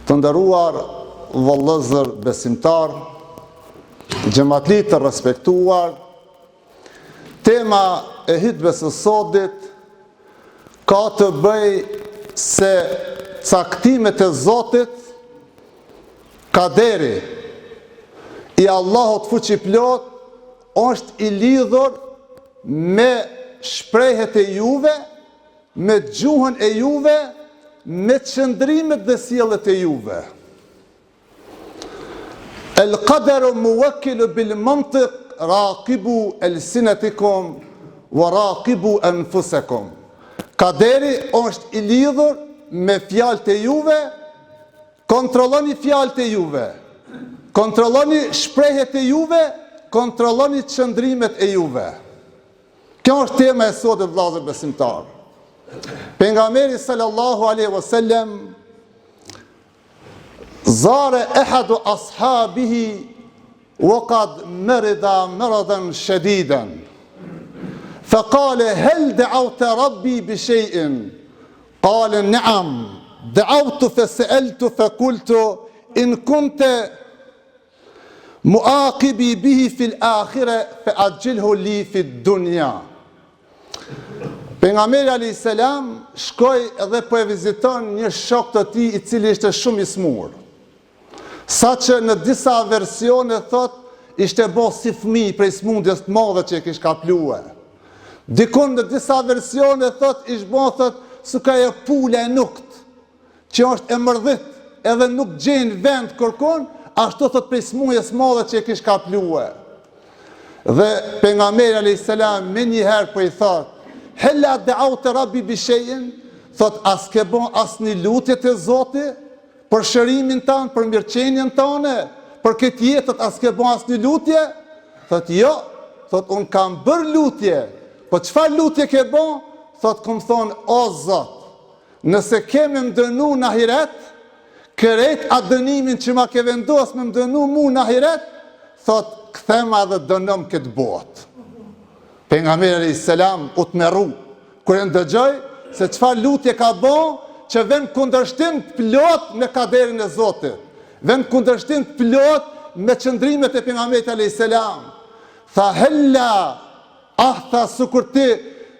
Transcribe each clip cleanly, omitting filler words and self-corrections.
Të nderuar vëllezër besimtar, xhamatli të respektuar, tema e hutbes së sotit ka të bëj se caktimet e Zotit, kaderi i Allahut fuqiplot është i lidhur me shprehjet e juve, me gjuhën e juve, me qëndrimet dhe sjelljet e juve. El qadaru muwakkilu bil mantiq, raqibu alsinatikum wa raqibu anfusakum. Kaderi është i lidhur me fjalët e juve, kontrolloni fjalët e juve, kontrolloni shprehjet e juve, kontrolloni qëndrimet e juve. Kjo është tema e sotit, vëllezër besimtar. Pejgamberi sallallahu alaihi wasallam zara ahadu ashabihi وقد مرض مرضا شديدا فقال هل دعوت ربي بشيء قال نعم دعوت فسألت فقلت إن كنت مؤاقبي به في الآخرة فأجله لي في الدنيا. Pejgamberi alayhis salam shkoi dhe po e viziton një shok të tij i cili ishte shumë i smur. Saqë në disa versione thot ishte bo si fëmijë prej smundjes të madhe që e kish kaplue. Dikun në disa versione thot ish bo thot suka e pule e nukt, që është e mërdhit edhe nuk gjenë vend kërkon, ashtu thot prej smundjes madhe që e kish kaplue. Dhe pejgamberi alayhis salam me njëherë po i thot hella da'awta rabbi bi shay'in, thot as ke bon as një lutje te Zoti për shërimin tanë, për mirëqenien tane, për këtë jetët as ke bon as një lutje? Thot jo, thot unë kam bërë lutje, po çfarë lutje ke bon? Thot kom thonë o Zot, nëse kemi më dënu në ahiret, kërejt atë dënimin që ma ke vendos me më dënu mu në ahiret, thot kthema dhe dënëm këtë botë. Pejgamberi alayhis salam u tmerru kur e ndëgjoj se çfarë lutje ka bon që vën kundërshtim plot me kaderin e Zotit, vën kundërshtim plot me qëndrimet e pejgamberit alayhis salam. Tha hella, tha sukur ti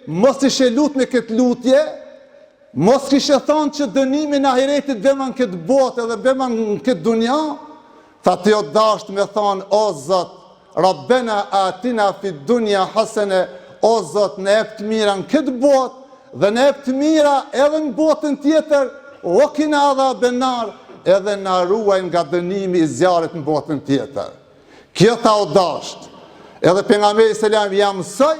mos ishe lut me këtë lutje, mos kishe thonë që dënimin e ahiretit bëman këtë botë edhe bëman në këtë dunja, tha ti o dasht me thonë o Zot, Rabbena atina fi dunya hasene, o Zot në jep të mira në këtë botë dhe në jep të mira edhe në botën tjetër, o kina adha benar, edhe në ruaj nga dënimi i zjarit në botën tjetër. Kjo tha o dasht, edhe pejgamberi selam ja mësoj,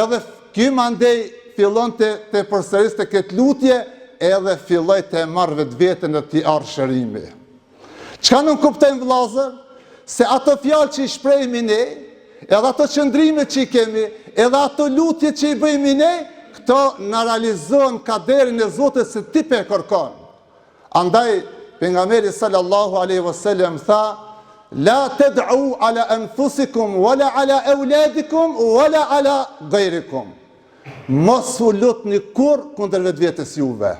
edhe ky mandej fillon të përsëris të këtë lutje, edhe filloj të marrë vetveten e t'i arë shërimi. Çka nuk kuptojmë vëllezër? Se ato fjalë që i shprehemi ne, edhe ato qëndrime që i kemi, edhe ato lutje që i bëjmë ne, këto në realizohen kaderin e Zotit se ti pe kërkon. Andaj, pejgamberi sallallahu alaihi wasallam tha, la tad'u ala anfusikum, wala ala auladikum, wala ala ghayrikum. Mos u lutni kur kundër vetvetes juve.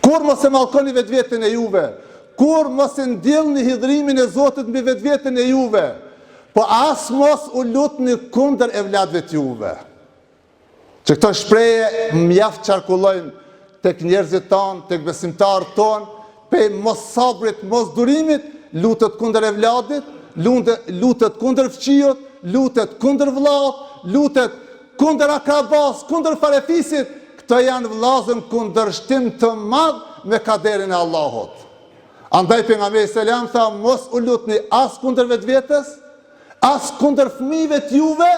Kur mos e mallkoni vetveten e juve. Kur mos e ndjellni hidhrimin e Zotit mbi vetveten e juve, po as mos u lutni kundër evladëve të juve. Që këto shprehje mjaft qarkullojnë tek njerëzit tanë, tek besimtarët tonë, pe mos sabrit, mos durimit, lutet kundër evladit, lutet kundër fëqijut, lutet kundër vllaut, lutet kundër akrabas, kundër farefisit. Këto janë vëllazën kundërshtim të madh me kaderin e Allahut. Andaj pejgamberi selam tha mos u lutni as kundër vetvetes, as kundër fëmijëve të juve,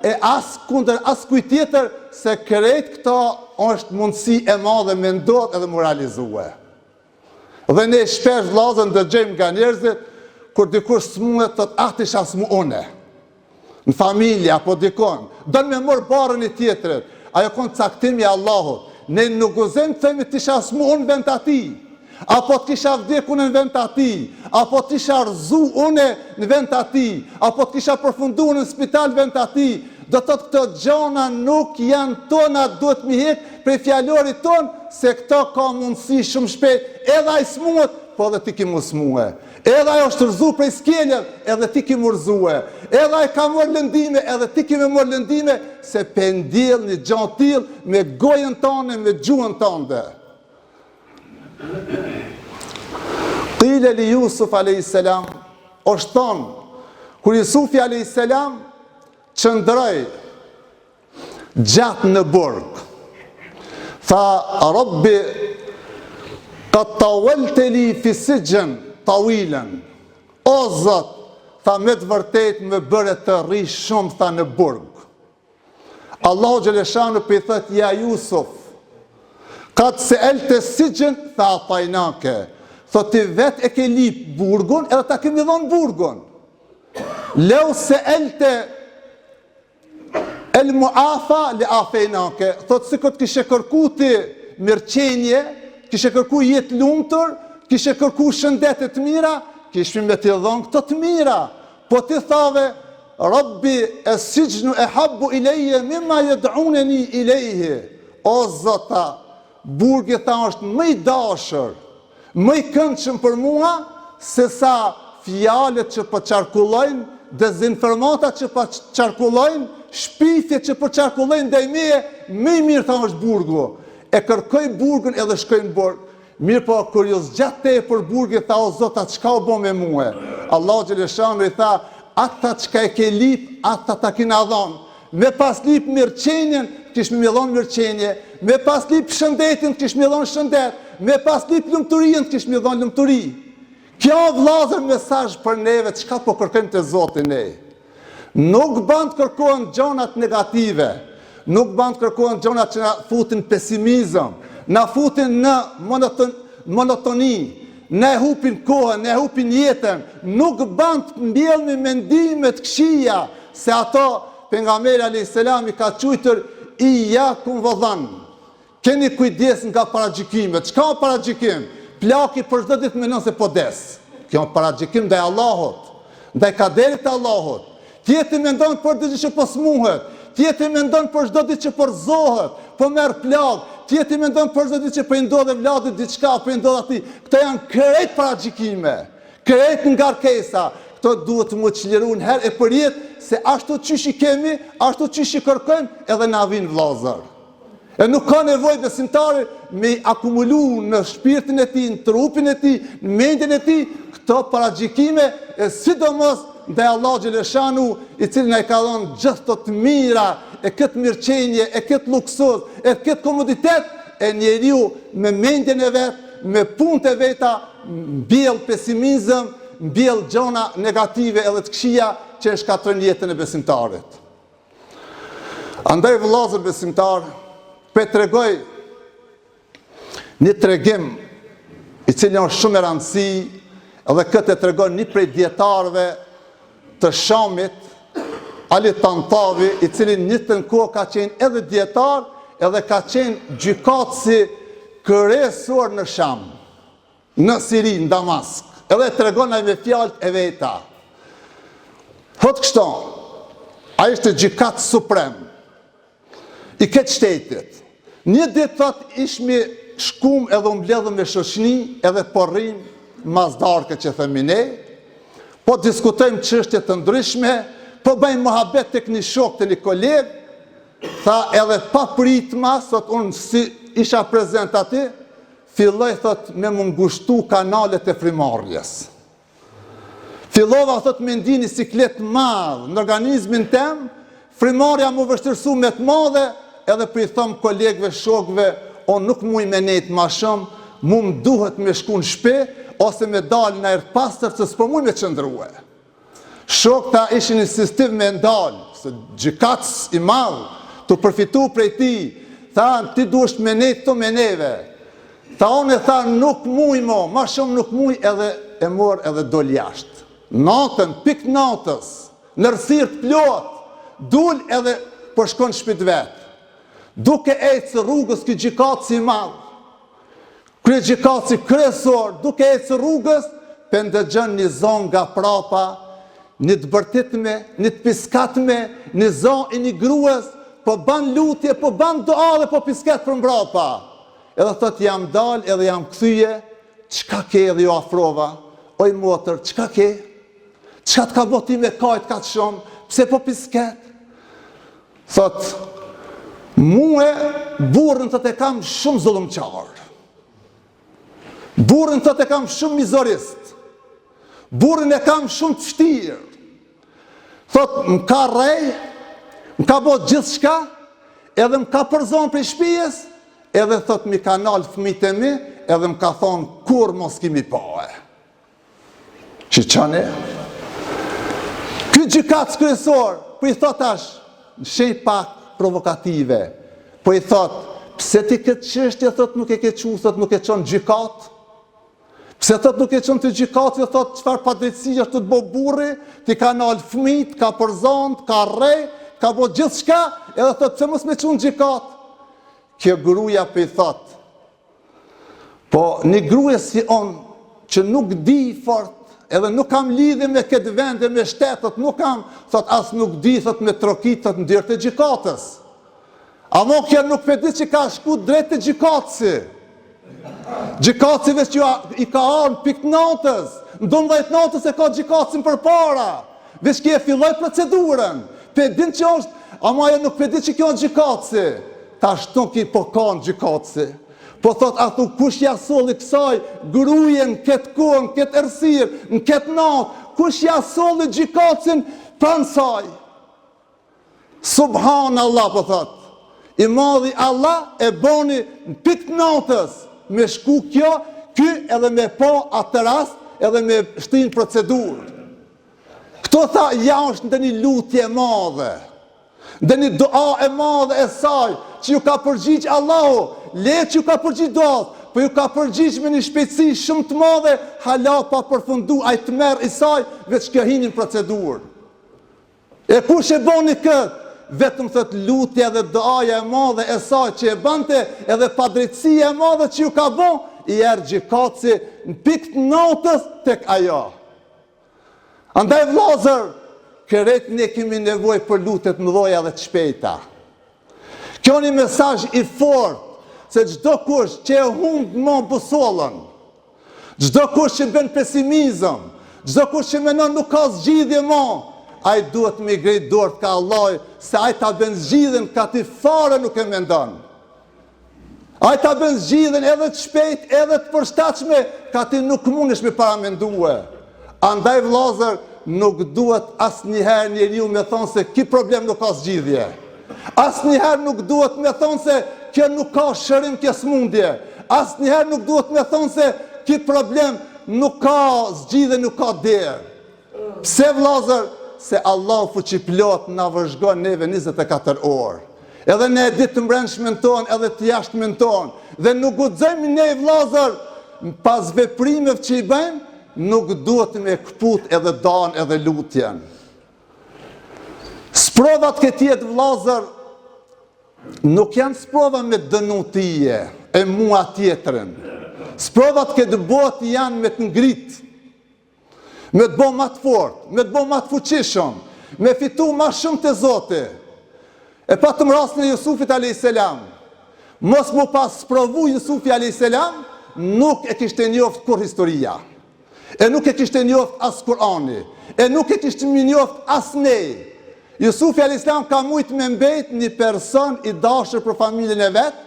e as kundër as kujt tjetër, se krejt këto është mundësi e madhe me ndot edhe moralizue. Dhe ne shpesh vëllezër dëgjojmë nga njerëzit kur dikush smuhet thot tisha smuone. Në familje apo dikon, don me mor barrën e tjetrit. Ajo kon caktimi i Allahut. Ne nuk guzojmë të themi tisha smuon vend atij. Apo të kisha vdekur në vend të ati, apo të kisha rëzu une në vend të ati, apo të kisha përfundu në spital vend të ati, do thotë këto gjona nuk janë tona, duhet mi hek prej fjalorit ton, se këto ka mundësi shumë shpejt, edhe ai smuhet, po edhe ti ki mu smuhe. Edhe ai është rëzu prej skeljev, edhe ti ki mu rëzue. Edhe ai ka mërë lëndime, edhe ti ki me mërë lëndime, se pendil një gjanë til me gojën tonë, me gjuhën tonë. Qile li Jusuf a.s. është tonë, kur Jusufi a.s. qëndroj gjatë në burg, tha, Rabbi, ka tawalte li fi sijën tawilen, o Zot, tha me të vërtet me bëre të rri shumë, tha në burg. Allahu Gjeleshanu për i thët, ja Jusuf, ka të se elte sijën, tha atajnake, thot ti vet e ke lip burgun, edhe ta kemi dhonë burgun. Leu se elte el muafa le afejnake, thot si këtë kishe kërku ti mirëqenje, kishe kërku jetë lumëtër, kishe kërku shëndetet mira, kishme me t'i dhonë këto të mira. Po ti thave, Rabbi e sijnu e habbu i leje, mima jed'uneni i leje. O Zota, burgi tha është më i dashër, më i këndshëm për mua, se sa fjalët që po qarkullojnë, dezinformata që po qarkullojnë, shpifje që po qarkullojnë ndaj meje, më i mirë tha është burgu. E kërkoj burgun edhe shkoj në burg. Mirë po, kurios gjatë te për burgi, tha o Zota, qka u bo me muhe? Allah Gjeleshanu i tha, ata qka e ke lip, ata ta kina dhonë. Me pas lip mirëqenjen, kish me dhonë mirëqenje. Me pas lip shëndetin, kish me dhonë shëndet. Me pas lip lumëturien, kish me dhonë lumëturi. Kjo vllazër mesazh për neve, qka po kërkojmë të Zotin ne. Nuk band kërkohen gjonat negative, nuk band kërkohen gjonat që na futin pesimizëm, na futin në monotoni, ne hupin kohën, ne hupin jetën, nuk band mbjell me mendimet këshia, se ato pejgamberi a.s. i ka qujtër i jakum vëdhan. Keni kujdes nga paragjykimet. Çka o paragjikim? Plaki për çdo ditë mendon se po des. Kjo është paragjikim ndaj Allahut, ndaj kaderit të Allahut. Tjetri mendon për ditë që po smuhet, tjetri mendon për çdo ditë që po rrezohet, po merr plag, tjetri mendon për çdo ditë që po i ndodhe vladit diçka, po i ndodh atij. Këto janë krejt paragjikime, krejt ngarkesa. Këto duhet mu çliruan herë e për jetë, se ashtu qysh i kemi, ashtu qysh i kërkojmë, edhe na vin vllazër. E nuk ka nevojë besimtari me akumulu në shpirtin e tij, në trupin e tij, në mendjen e tij, këto paragjikime, e sidomos ndaj Allahu Gjeleshanu, i cili na i ka dhënë gjithë të mira, e këtë mirëqenje, e këtë luksoz, e këtë komoditet, e njeriu me mendjen e vet, me punët e veta, mbjell pesimizëm, mbjell gjona negative edhe të këqija që e shkatrojnë jetën e besimtarit. Andaj vëllezër besimtar, pe tregoj një tregim i cili është shumë e rëndësi, edhe këtë e tregon një prej dietarëve të Shamit, Ali Tantavi, i cili një të kohë ka qenë edhe dietar, edhe ka qenë gjykatësi kryesor në Sham, në Siri, në Damask. Edhe tregon ai me fjalët e veta. Thot kështu, ai ishte gjykat suprem i këtë shtetit. Një ditë thot ishmi shkum edhe mbledhëm me shoqni, edhe porrim mazdarke që themi ne, po diskutojmë çështje të ndryshme, po bëjmë mohabet tek një shok të një koleg, tha edhe pa pritma, thot unë si isha prezent aty, filloj thot me më ngushtu kanalet e frimarrjes. Fillova thot me ndi një siklet madh në organizmin tem, frimarrja më vështirësu me të madhe, edhe për i thom kolegëve, shokëve, o nuk muj me nejtë ma shumë, mu më duhet me shku në shpe, ose me dalë në erë pastër, se s'po muj me qëndruhe. Shokë ta ishin insistiv me ndalë, se gjykatës i madhë, të përfitu prej ti, tha, ti duhet me nejtë të me neve. Tha, onë e tha, nuk muj mo, ma shumë nuk muj, edhe e morë edhe dol jashtë. Natën, pik natës, në rësirë të plot, dul edhe për shkon shpit vetë. Duke ecë rrugës këtë gjykatësi i madhë, këtë gjykatësi kryesor, duke ecë rrugës, për ndëgjën një zonë nga prapa, një të bërtitme, një të piskatme, një zonë i një gruës, po ban lutje, po ban doa dhe po pisket për mbrapa. Edhe thot jam dal, edhe jam këthyje, qka ke edhe jo afrova? Oj motër, qka ke? Qka të ka boti me kajt ka të shumë? Pse po pisket? Thot, muë burën të kam shumë zullumqar. Burën të kam shumë mizorist. Burën e kam shumë të shtirë. Thot, më ka rej, më ka bot gjithë shka, edhe më ka përzon për shpijes, edhe thot, mi ka nalë fëmijët e mi, edhe më ka thonë, kur mos kimi pae. Që qane? Këtë gjykatës kryesor, po i thot ash, në shenjë pak provokative, po i thot, pse ti këtë qështje, thot, nuk e ke qu, thot, nuk e qonë gjykatë? Pse thot nuk e qënë të gjikatë, thot qëfar padrejtësia është të bo burri, ti ka nalë fëmijët, ka përzond, ka rej, ka bo gjithë shka, edhe thot pse mos me qënë gjikatë. Kjo gruja për i thot, po një gruja si on, që nuk di fort, edhe nuk kam lidhje me këtë vende, me shtetët, nuk kam, thot as nuk di, thot me trokit, thot në dyrë të gjikatës. A mo kjo nuk përdi që ka shku drejt të gjikatësi. Gjikacive që i ka armë pik natës, në 12 natës e ka gjikacin për para, veç kje e filloj procedurën, pedin që është, ama e nuk pedin që kjo në gjikaci, ta shtu ki po ka në gjikaci, po thot, a thu kush jasoli kësaj, grujen, këtë kohën, këtë ersir, në këtë natë, kush jasoli gjikacin pranë saj. Subhanallah, po thot, i madhi Allah e boni në pik natës, me shku kjo, ky edhe me po atë rast, edhe me shtin procedurë. Këto tha, ja është në një lutje madhe, në një doa e madhe e saj, që ju ka përgjigj Allahu, le që ju ka përgjigj doat, po ju ka përgjigj me një shpejtësi shumë të madhe, hala pa përfundu, a i të merë i saj, veç kjo hinin procedurë. E kush e boni këtë? Vetëm thët lutja dhe doaja e madhe e saj që e bante, edhe padrejtësia e madhe që ju ka bon, i erë gjikaci në pikë të natës tek ajo. Andaj vllazër, kërrejt ne kemi nevoj për lutet mëdhoja dhe të shpejta. Kjo një mesazh i fort, se çdo kush që e humb më busollën, çdo kush që bën pesimizëm, çdo kush që menon nuk ka zgjidhje më, ai duhet me grejt dorët ka Allah, se ai ta bën zgjidhjen ka ti fare nuk e mendon. Ai ta bën zgjidhjen edhe të shpejt, edhe të përshtatshme, ka ti nuk mundesh me paramendue. Andaj vllazër, nuk duhet asnjëherë njeriu me thonë se ki problem nuk ka zgjidhje. Asnjëherë nuk duhet me thonë se kjo nuk ka shërim, kjo smundje. Asnjëherë nuk duhet me thonë se ki problem nuk ka zgjidhje, nuk ka derë. Pse vllazër? Se Allah fuqiplot na vëzhgon neve 24 orë. Edhe ne ditë të mbrëmshme tonë, edhe të jashtme tonë. Dhe nuk guxojmë ne vllazër, pas veprimeve që i bëjmë, nuk duhet me kput edhe dan edhe lutjen. Sprovat këtë jetë vllazër, nuk janë sprova me dënu tije, e mua tjetërën. Sprovat këtë botë janë me të ngritë, me të bo ma të fort, me të bo ma të fuqishëm, me fitu ma shumë të Zoti. E pa të rastin e Jusufit a.s. Mos mu pas sprovu Jusufi a.s. nuk e kishte njoft kur historia. E nuk e kishte njoft as Kurani. E nuk e kishte njoft as ne. Jusufi a.s. ka mujt me mbet një person i dashur për familjen e vetë,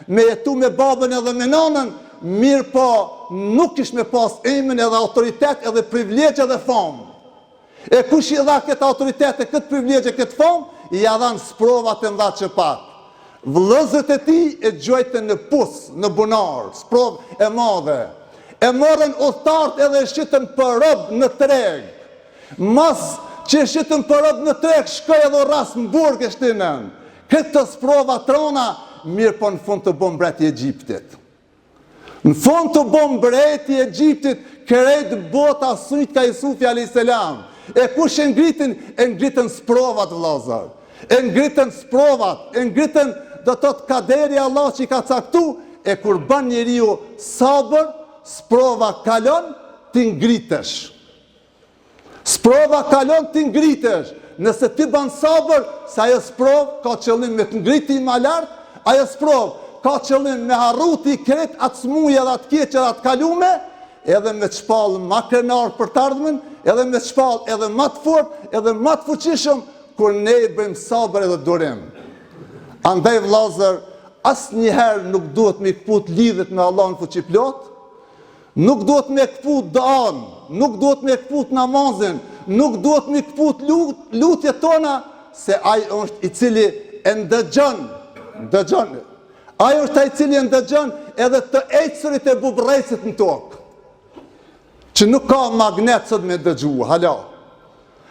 me jetu me babën edhe me nanën, mirë po nuk ish me pas emën edhe autoritet edhe privilegje edhe famë. E kush i dha këtë autoritet e këtë privilegje, këtë famë, i adhan sprovat e mdha që pak. Vëllezërit e tij e gjojtën në pus, në bunar, sprov e madhe. E morën udhëtarët edhe e shitën për rob në treg. Mas që e shitën për rob në treg, shkoj edhe ras në burg e shtinën. Këtë sprova trona, mirë po në fund të bën mbreti i Egjiptit. Në fund të bën mbreti i Egjiptit, krejt bota sujt ka Jusufi a.s. E kush e ngritën sprovat vllazër. E ngritën sprovat, e ngritën do të thotë kaderi Allah që i ka caktu, e kur bën njeriu sabër, sprova kalon, ti ngritesh. Sprova kalon ti ngritesh. Nëse ti ban sabër, se ajo sprov ka qëllim me të ngriti ma lartë, ajo sprov ka qëllim me harruti kret atë smuja dhe atë keqe dhe atë kalume, edhe me të shpallë ma krenar për të ardhmen, edhe me të shpallë edhe ma të fort, edhe ma të fuqishëm, kur ne i bëjmë sabër edhe durim. Andaj vllazër, asë njëherë nuk duhet me këput lidhet me Allah në fuqiplot, nuk duhet me këput dëan, nuk duhet me këput namazin, nuk duhet me këput lutje tona, se ai është i cili e ndëgjon. Ai është ai i cili e ndëgjon edhe të ecërit e bubrecit në tokë, që nuk ka magnet sot me dëgju, hala.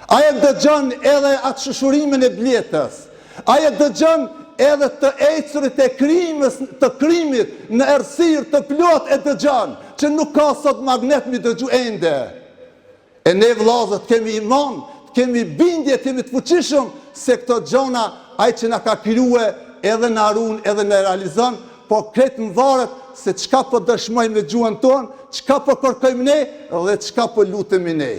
Ai e dëgjon edhe atë shushurimin e bletës, ai e dëgjon edhe të ecërit e krimit në errësirë të plot e dëgjon, që nuk ka sot magnet me dëgju ende. E ne vllazët kemi iman, kemi bindje, kemi të fuqishëm se këto gjona ai që na ka krije edhe na ruan edhe na realizon, po kretë më varet se çka po dëshmojmë me gjuhën tonë, çka po kërkojmë ne dhe çka po lutemi ne.